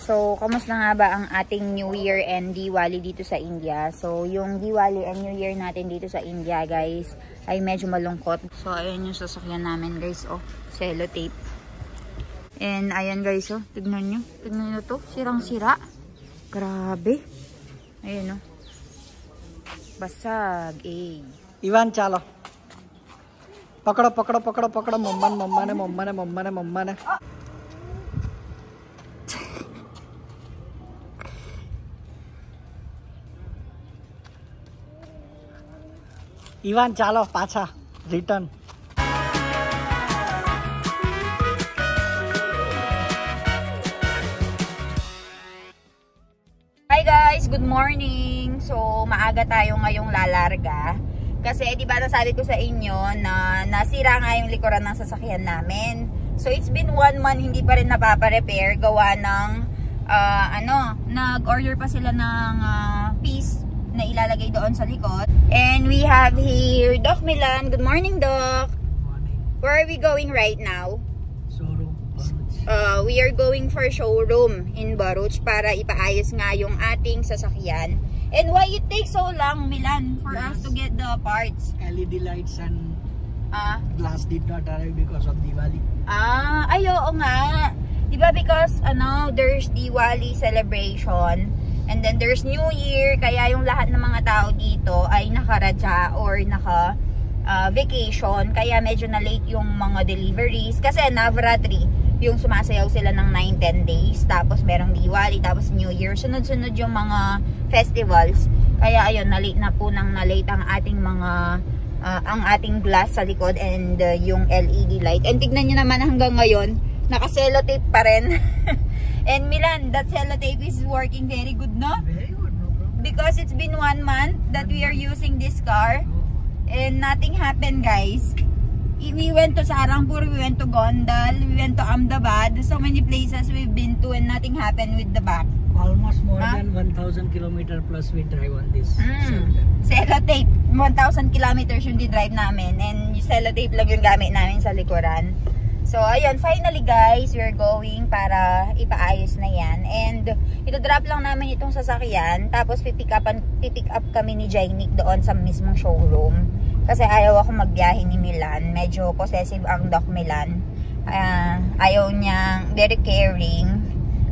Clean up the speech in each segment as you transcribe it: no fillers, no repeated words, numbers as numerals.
So, kamusta nga ba ang ating New Year and Diwali dito sa India? So, yung Diwali and New Year natin dito sa India, guys, ay medyo malungkot. So, ayan yung sasakyan namin, guys. Oh, sellotape. And, ayan, guys, oh. Tignan nyo. Tignan nyo to. Sirang-sira. Grabe. Ayan, oh. Basag, eh. Ivan, chalo. Pakado, pakado, pakado, pakado. Mamma ne. Ivan, chalo, pacha. Return. Hi guys, good morning. So, maaga tayo ngayong lalarga. Kasi, di ba nasabi ko sa inyo na nasira nga yung likuran ng sasakyan namin. So, it's been 1 month, hindi pa rin napapa-repair. Gawa ng, nag-order pa sila ng piece na ilalagay doon sa likod. And we have here Doc Milan. Good morning, Doc. Good morning. Where are we going right now? Showroom, Baruch. We are going for showroom in Baruch para ipaayos nga yung ating sasakyan. And why it takes so long, Milan, for us to get the parts? LED lights and glass did not arrive because of Diwali. Oo nga. Diba because there's Diwali celebration and then there's New Year, kaya yung lahat ng mga tao dito ay nakaradya or naka vacation, kaya medyo na late yung mga deliveries. Kasi Navratri, yung sumasayaw sila ng 9-10 days, tapos merong Diwali, tapos New Year, sunod-sunod yung mga festivals. Kaya ayun, na late ang ating mga ang ating glass sa likod and yung LED light. And tignan nyo naman hanggang ngayon, naka-sellotape pa rin. And Milan, that sellotape is working very good, no? Very good, no problem. Because it's been 1 month that we are using this car. And nothing happened, guys. We went to Sarangpur, we went to Gondal, we went to Ahmedabad. So many places we've been to and nothing happened with the back. Almost more than 1,000 kilometer plus we drive on this. Sellotape. 1,000 kilometers yung di-drive namin. And yung sellotape lang yung gamit namin sa likuran. So, ayun, finally guys, we're going para ipaayos na yan. And, ito-drop lang namin itong sasakyan. Tapos, pipick up kami ni Jainik doon sa mismong showroom. Kasi ayaw ako magbiyahe ni Milan. Medyo possessive ang Doc Milan. Ayaw niyang, very caring.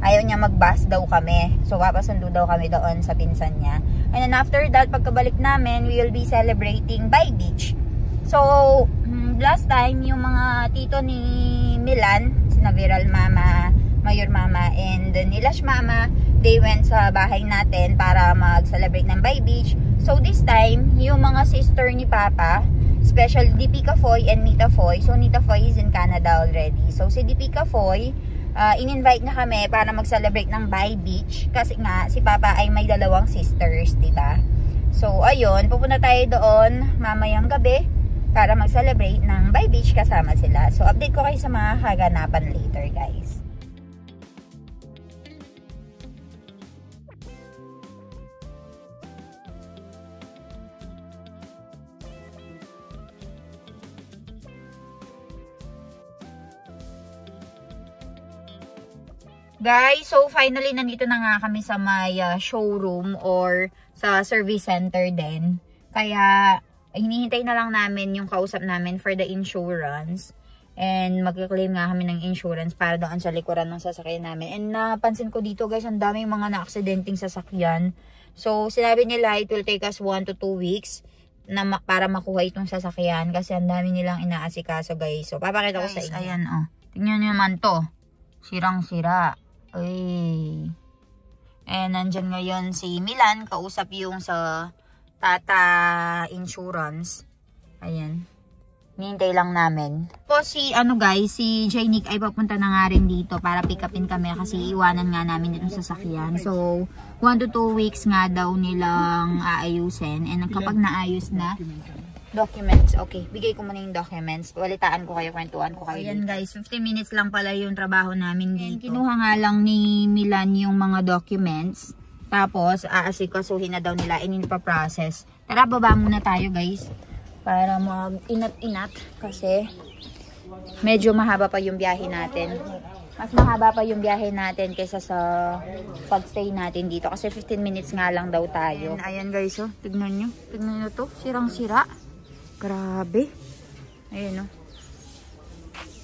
Ayaw niya mag-bus daw kami. So, papasundo daw kami doon sa pinsan niya. And then, after that, pagkabalik namin, we will be celebrating by beach. So, last time, yung mga tito ni Milan, sina Viral Mama, Mayor Mama, and Nilash Mama, they went sa bahay natin para mag-celebrate ng Bay Beach. So, this time, yung mga sister ni Papa, especially Deepika Foy and Nita Foy. So, Nita Foy is in Canada already. So, si Deepika Foy, in-invite na kami para mag-celebrate ng Bay Beach. Kasi nga, si Papa ay may 2 sisters, diba? So, ayun, pupunta tayo doon mamayang gabi para mag-celebrate ng Bay Beach kasama sila. So, update ko kayo sa mga kaganapan later, guys. Guys, so finally, nandito na nga kami sa may showroom or sa service center din. Kaya, hinihintay na lang namin yung kausap namin for the insurance. And magka-claim nga kami ng insurance para doon sa likuran ng sasakyan namin. And napansin ko dito guys, ang daming mga na-accidenting sasakyan. So sinabi nila it will take us 1 to 2 weeks na para makuha itong sasakyan. Kasi ang dami nilang inaasikaso guys. So papakita ko sa inyo. Ayan oh. Tingnan nyo naman to. Sirang-sira. Ay. And nandyan ngayon si Milan. Kausap yung sa Tata Insurance. Ayan. Hinihintay lang namin. Po si si Jainik ay papunta na nga rin dito para pick upin kami kasi iwanan nga namin itong sasakyan. So 1 to 2 weeks nga daw nilang aayusin. And kapag naayos na, documents. Okay, bigay ko muna yung documents. Walitaan ko kayo, kwentuhan ko kayo. Ayan guys, 15 minutes lang pala yung trabaho namin dito. Kinuha nga lang ni Milan yung mga documents. Tapos, aasikasuhin na daw nila and pa-process. Tara, baba muna tayo guys. Para mag-inat-inat. Kasi, medyo mahaba pa yung biyahe natin. mas mahaba pa yung biyahe natin kaysa sa pagstay natin dito. Kasi 15 minutes nga lang daw tayo. Ayan guys, oh. Tignan nyo. Tignan nyo to. Sirang-sira. Grabe. Ayan, oh.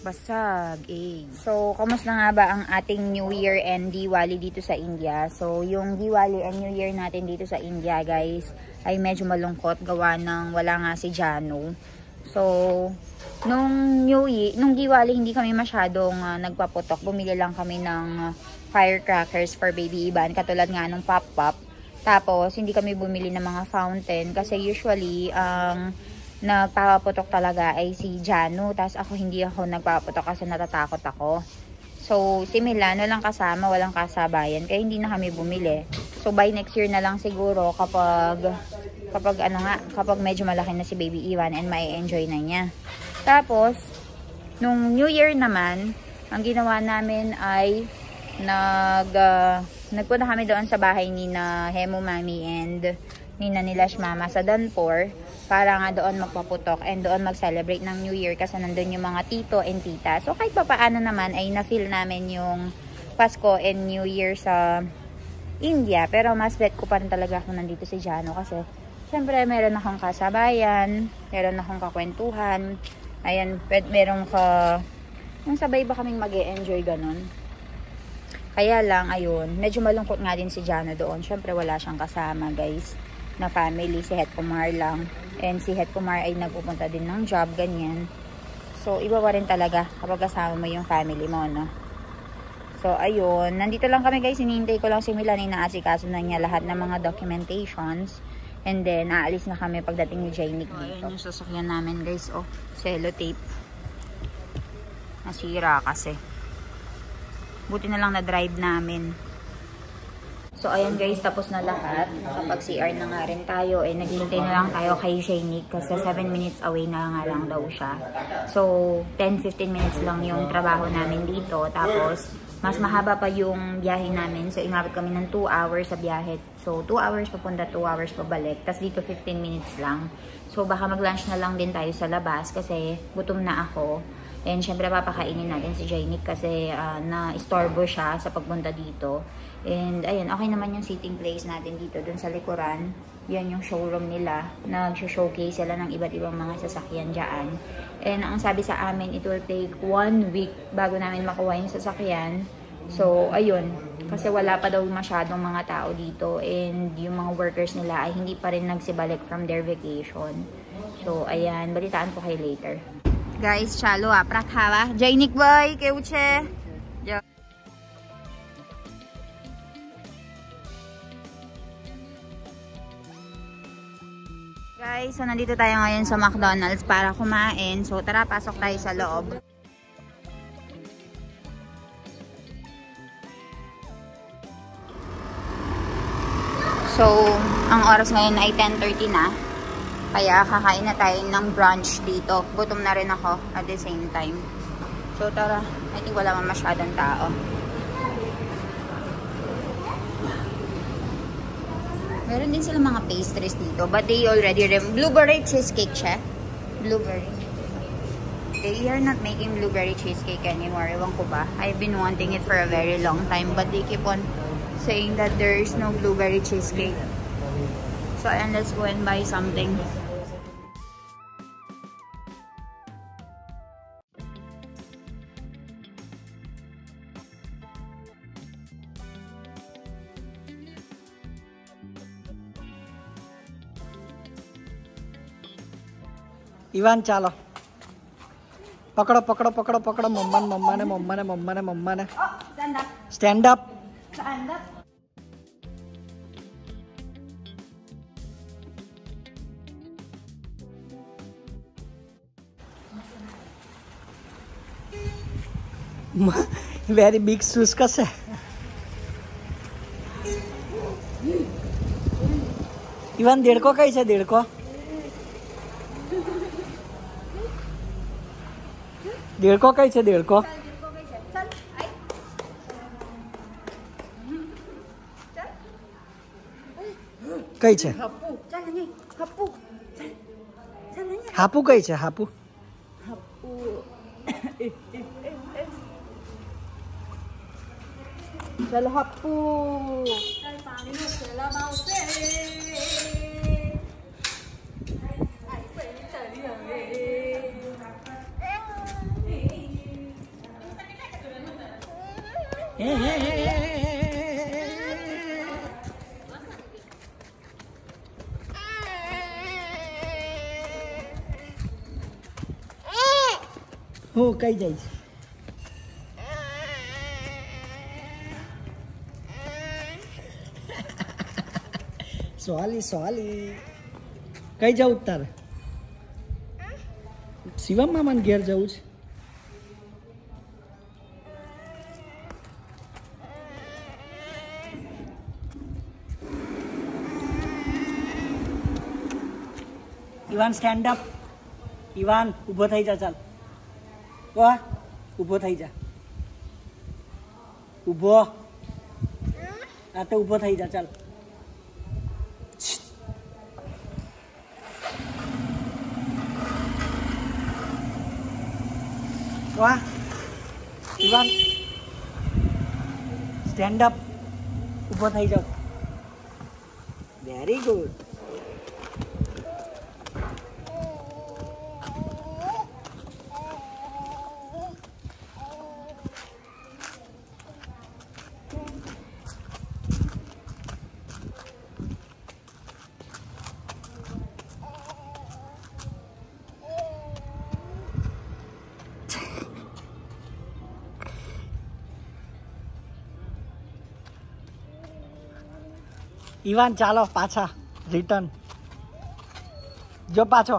Basag, eh. So, kamusta nga ba ang ating New Year and Diwali dito sa India? So, yung Diwali and New Year natin dito sa India, guys, ay medyo malungkot. Gawa ng wala nga si Janu. So, nung Diwali, hindi kami masyadong nagpaputok. Bumili lang kami ng firecrackers for Baby Ivan, katulad nga ng pop-pop. Tapos, hindi kami bumili ng mga fountain kasi usually, nagpapaputok talaga ay si Janu. Tapos ako, hindi ako nagpapaputok kasi natatakot ako. So, si Milano lang kasama, walang kasabayan. Kaya hindi na kami bumili. So, by next year na lang siguro kapag medyo malaki na si Baby Ivan and may enjoy na niya. Tapos, nung New Year naman, ang ginawa namin ay nagpunta kami doon sa bahay ni na Hemo Mami and ni na Nilash Mama sa Danpor para nga doon magpaputok and doon mag-celebrate ng New Year kasi nandun yung mga tito and tita. So, kahit papaano naman ay na-feel namin yung Pasko and New Year sa India. Pero mas bet ko pa rin talaga kung nandito si Janu kasi syempre meron akong kasabayan, meron akong kakwentuhan. Ayan, yung sabay ba kaming mag-e-enjoy ganun. Kaya lang, ayun, medyo malungkot nga din si Janu doon. Syempre wala siyang kasama, guys, na family. Si Het Kumar lang. And si Het Kumar ay nagpupunta din ng job, ganyan. So, iba pa rin talaga kapag kasama mo yung family mo, no? So, ayun. Nandito lang kami, guys. Hinihintay ko lang si Milan. Inaasikaso na niya lahat ng mga documentations. And then, aalis na kami pagdating ni Jainik dito. Ayan yung sasakyan namin, guys. Oh, sellotape. Nasira kasi. Buti na lang na-drive namin. So, ayan guys, tapos na lahat. Nakapag-CR na nga rin tayo. Eh, naghihintay na lang tayo kay Jainik kasi 7 minutes away na nga lang daw siya. So, 10-15 minutes lang yung trabaho namin dito. Tapos, mas mahaba pa yung biyahe namin. So, inabot kami ng 2 hours sa biyahe. So, 2 hours papunta, 2 hours pabalik. Tapos dito 15 minutes lang. So, baka mag-lunch na lang din tayo sa labas kasi gutom na ako. And syempre papakainin natin si Jainik kasi na-istorbo siya sa pagpunta dito. And ayun, okay naman yung sitting place natin dito dun sa likuran. Yan yung showroom nila. Nag-showcase sila ng iba't ibang mga sasakyan dyan. And ang sabi sa amin, it will take 1 week bago namin makuha yung sasakyan. So, ayun. Kasi wala pa daw masyadong mga tao dito. And yung mga workers nila ay hindi pa rin nagsibalik from their vacation. So, ayan. Balitaan ko kayo later. Guys, chalo prak hawa. Jainik boy, keuche. Guys, so nandito tayo ngayon sa McDonald's para kumain. So, tara, pasok tayo sa loob. So, ang oras ngayon ay 10:30 na. Kaya kakain na tayo ng brunch dito. Gutom na rin ako at the same time. So, tara. I think wala man masyadong tao. Meron din sila mga pastries dito. But they already blueberry cheesecake siya. Blueberry. They are not making blueberry cheesecake anymore. Ewan ko ba. I've been wanting it for a very long time. But they keep on saying that there is no blueberry cheesecake. So, ayan, let's go and buy something. Ivan चलो पकड़ो पकड़ो पकड़ो पकड़ो मम्मा ने मम्मा ने मम्मा ने मम्मा ने मम्मा ने stand up stand up very big shoes कसे इवान 1.5 कैसे 1.5 1.5 कैसे 1.5 कैसे हापू कैसे हापू ચલો હપ્પુ હું કઈ જઈશ સોલી કઈ જવું તારે શિવમ મામાને ઘેર જવું છે ઈવાન સ્ટેન્ડ અપ ઈવાન ઊભો થઈ જા ચાલ વાહ ઊભો થઈ જા ઊભો આ તો ઊભો થઈ જા ચાલ વાહ ઈવાન સ્ટેન્ડ અપ ઊભો થઈ જાઓ વેરી ગુડ ઈવાન ચાલો પાછા રિટર્ન જો પાછો